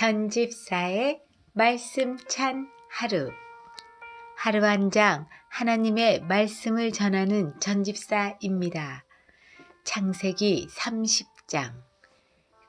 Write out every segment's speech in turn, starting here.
전집사의 말씀 찬 하루. 하루 한 장 하나님의 말씀을 전하는 전집사입니다. 창세기 30장.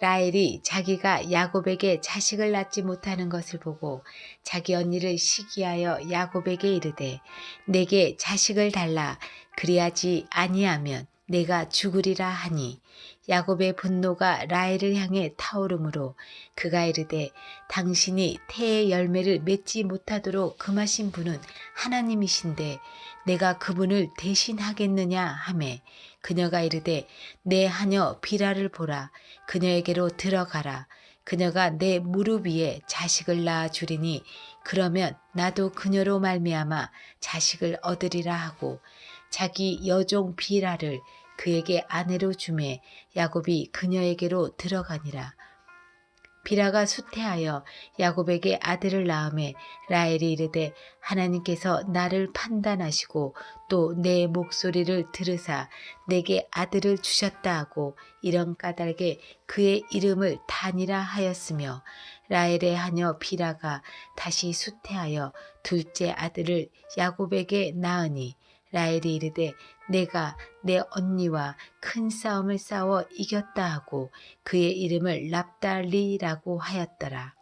라헬이 자기가 야곱에게 자식을 낳지 못하는 것을 보고 자기 언니를 시기하여 야곱에게 이르되 내게 자식을 달라 그리하지 아니하면 내가 죽으리라 하니 야곱의 분노가 라헬을 향해 타오르므로 그가 이르되 당신이 태의 열매를 맺지 못하도록 금하신 분은 하나님이신데 내가 그분을 대신하겠느냐 하매 그녀가 이르되 내 하녀 비라를 보라 그녀에게로 들어가라 그녀가 내 무릎 위에 자식을 낳아 주리니 그러면 나도 그녀로 말미암아 자식을 얻으리라 하고 자기 여종 비라를 그에게 아내로 주매 야곱이 그녀에게로 들어가니라. 비라가 수태하여 야곱에게 아들을 낳음에 라헬이 이르되 하나님께서 나를 판단하시고 또 내 목소리를 들으사 내게 아들을 주셨다 하고 이런 까닭에 그의 이름을 단이라 하였으며 라헬의 하녀 비라가 다시 수태하여 둘째 아들을 야곱에게 낳으니 라헬이 이르되 내가 내 언니와 큰 싸움을 싸워 이겼다 하고 그의 이름을 납달리라고 하였더라.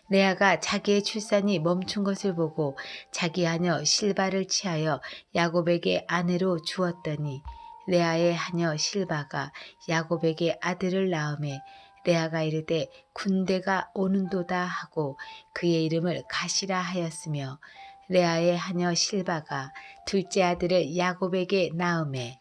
레아가 자기의 출산이 멈춘 것을 보고 자기 하녀 실바를 취하여 야곱에게 아내로 주었더니 레아의 하녀 실바가 야곱에게 아들을 낳음에 레아가 이르되 군대가 오는도다 하고 그의 이름을 가시라 하였으며 레아의 하녀 실바가 둘째 아들을 야곱에게 낳음에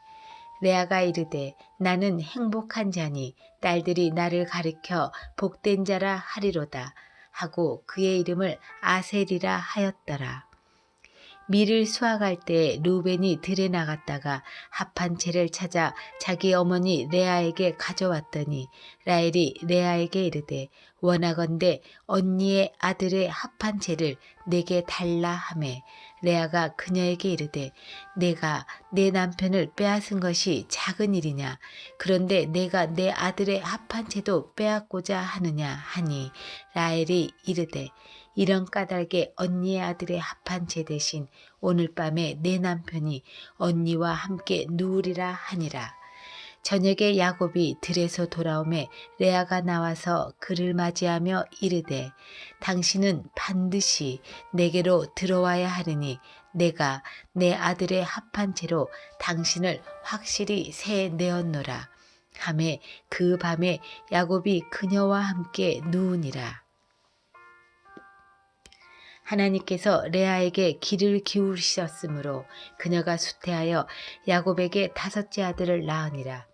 레아가 이르되 나는 행복한 자니 딸들이 나를 가리켜 복된 자라 하리로다 하고 그의 이름을 아셀이라 하였더라. 밀을 수확할 때 루벤이 들에 나갔다가 합한 채를 찾아 자기 어머니 레아에게 가져왔더니 라헬이 레아에게 이르되 원하건대 언니의 아들의 합한 채를 내게 달라 하매 레아가 그녀에게 이르되 내가 내 남편을 빼앗은 것이 작은 일이냐 그런데 내가 내 아들의 합한 채도 빼앗고자 하느냐 하니 라헬이 이르되 이런 까닭에 언니의 아들의 합한 채 대신 오늘 밤에 내 남편이 언니와 함께 누우리라 하니라. 저녁에 야곱이 들에서 돌아오매 레아가 나와서 그를 맞이하며 이르되 당신은 반드시 내게로 들어와야 하리니 내가 내 아들의 합한 채로 당신을 확실히 새 내었노라. 하매 그 밤에 야곱이 그녀와 함께 누우니라. 하나님께서 레아에게 귀를 기울이셨으므로 그녀가 수태하여 야곱에게 다섯째 아들을 낳으니라.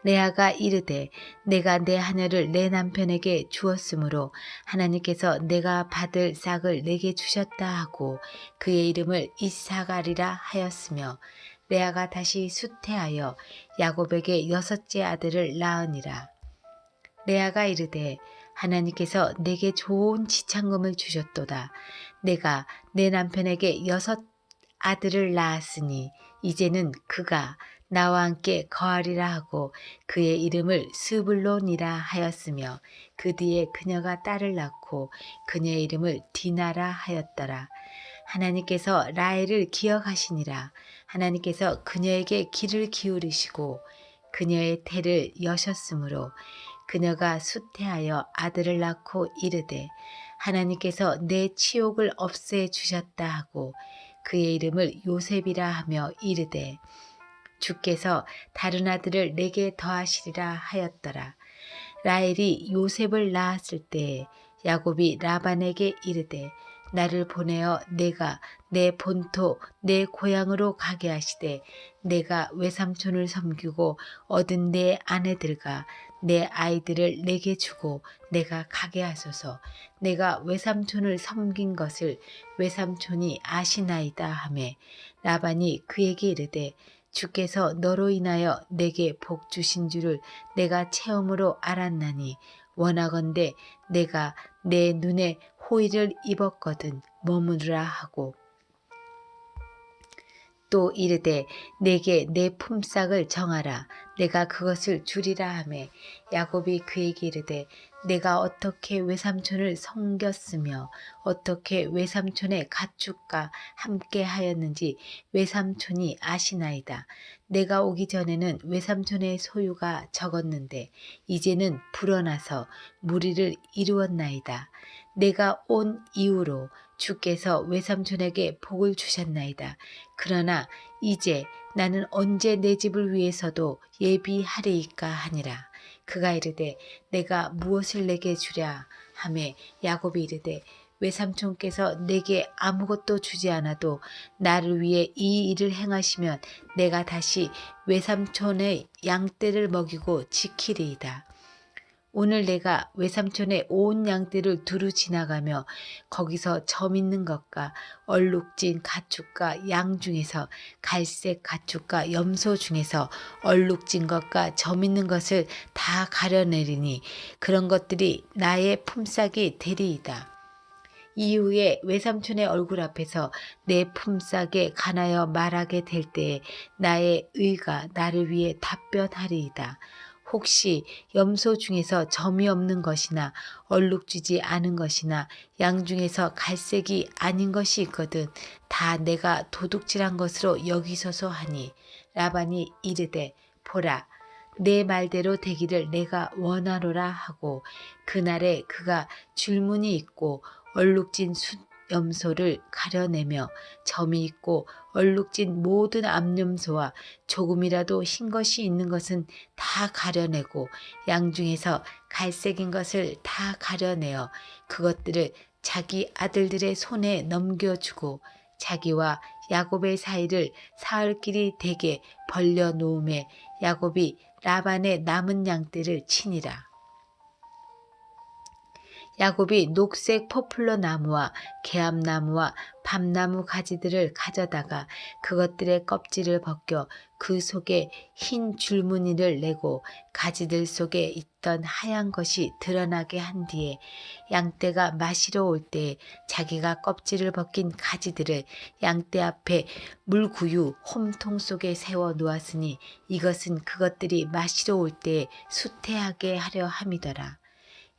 레아가 이르되 내가 내 하녀를 내 남편에게 주었으므로 하나님께서 내가 받을 싹을 내게 주셨다 하고 그의 이름을 이사가리라 하였으며 레아가 다시 수태하여 야곱에게 여섯째 아들을 낳으니라. 레아가 이르되 하나님께서 내게 좋은 지창금을 주셨도다. 내가 내 남편에게 여섯 아들을 낳았으니 이제는 그가 나와 함께 거하리라 하고 그의 이름을 스불론이라 하였으며 그 뒤에 그녀가 딸을 낳고 그녀의 이름을 디나라 하였더라. 하나님께서 라헬을 기억하시니라. 하나님께서 그녀에게 귀를 기울이시고 그녀의 태를 여셨으므로 그녀가 수태하여 아들을 낳고 이르되 하나님께서 내 치욕을 없애 주셨다 하고 그의 이름을 요셉이라 하며 이르되 주께서 다른 아들을 내게 더하시리라 하였더라. 라헬이 요셉을 낳았을 때 야곱이 라반에게 이르되 나를 보내어 내가 내 본토 내 고향으로 가게 하시되 내가 외삼촌을 섬기고 얻은 내 아내들과 내 아이들을 내게 주고 내가 가게 하소서. 내가 외삼촌을 섬긴 것을 외삼촌이 아시나이다 하매 라반이 그에게 이르되 주께서 너로 인하여 내게 복 주신 줄을 내가 체험으로 알았나니 원하건대 내가 내 눈에 호의를 입었거든 머무르라 하고 또 이르되 내게 내 품삯을 정하라. 내가 그것을 주리라 하매 야곱이 그에게 이르되 내가 어떻게 외삼촌을 섬겼으며 어떻게 외삼촌의 가축과 함께 하였는지 외삼촌이 아시나이다. 내가 오기 전에는 외삼촌의 소유가 적었는데 이제는 불어나서 무리를 이루었나이다. 내가 온 이후로 주께서 외삼촌에게 복을 주셨나이다. 그러나 이제 나는 언제 내 집을 위해서도 예비하리이까 하니라. 그가 이르되 내가 무엇을 내게 주랴 하매 야곱이 이르되 외삼촌께서 내게 아무것도 주지 않아도 나를 위해 이 일을 행하시면 내가 다시 외삼촌의 양떼를 먹이고 지키리이다. 오늘 내가 외삼촌의 온 양떼를 두루 지나가며 거기서 점 있는 것과 얼룩진 가축과 양 중에서 갈색 가축과 염소 중에서 얼룩진 것과 점 있는 것을 다 가려내리니 그런 것들이 나의 품삯이 되리이다. 이후에 외삼촌의 얼굴 앞에서 내 품삯에 관하여 말하게 될 때에 나의 의가 나를 위해 답변하리이다. 혹시 염소 중에서 점이 없는 것이나 얼룩지지 않은 것이나 양 중에서 갈색이 아닌 것이 있거든 다 내가 도둑질한 것으로 여기소서 하니 라반이 이르되 보라 내 말대로 되기를 내가 원하노라 하고 그날에 그가 줄무늬 있고 얼룩진 염소를 가려내며 점이 있고 얼룩진 모든 암염소와 조금이라도 흰 것이 있는 것은 다 가려내고 양 중에서 갈색인 것을 다 가려내어 그것들을 자기 아들들의 손에 넘겨주고 자기와 야곱의 사이를 사흘 길이 되게 벌려 놓음에 야곱이 라반의 남은 양떼를 치니라. 야곱이 녹색 포플러 나무와 개암나무와 밤나무 가지들을 가져다가 그것들의 껍질을 벗겨 그 속에 흰 줄무늬를 내고 가지들 속에 있던 하얀 것이 드러나게 한 뒤에 양떼가 마시러 올 때에 자기가 껍질을 벗긴 가지들을 양떼 앞에 물구유 홈통 속에 세워 놓았으니 이것은 그것들이 마시러 올 때에 수태하게 하려 함이더라.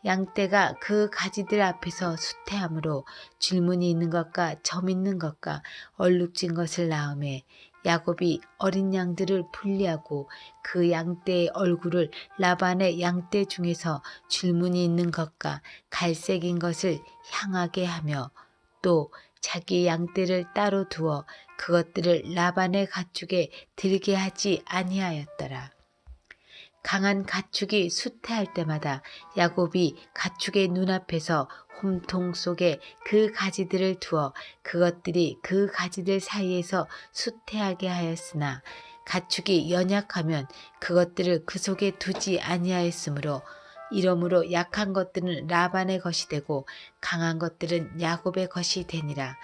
양떼가 그 가지들 앞에서 수태함으로 줄무늬 있는 것과 점 있는 것과 얼룩진 것을 낳음에 야곱이 어린 양들을 분리하고 그 양떼의 얼굴을 라반의 양떼 중에서 줄무늬 있는 것과 갈색인 것을 향하게 하며 또 자기 양떼를 따로 두어 그것들을 라반의 가축에 들게 하지 아니하였더라. 강한 가축이 수태할 때마다 야곱이 가축의 눈앞에서 홈통 속에 그 가지들을 두어 그것들이 그 가지들 사이에서 수태하게 하였으나 가축이 연약하면 그것들을 그 속에 두지 아니하였으므로 이러므로 약한 것들은 라반의 것이 되고 강한 것들은 야곱의 것이 되니라.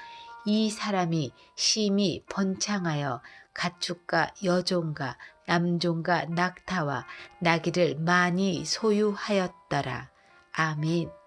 이 사람이 심히 번창하여 가축과 여종과 남종과 낙타와 나귀를 많이 소유하였더라. 아멘.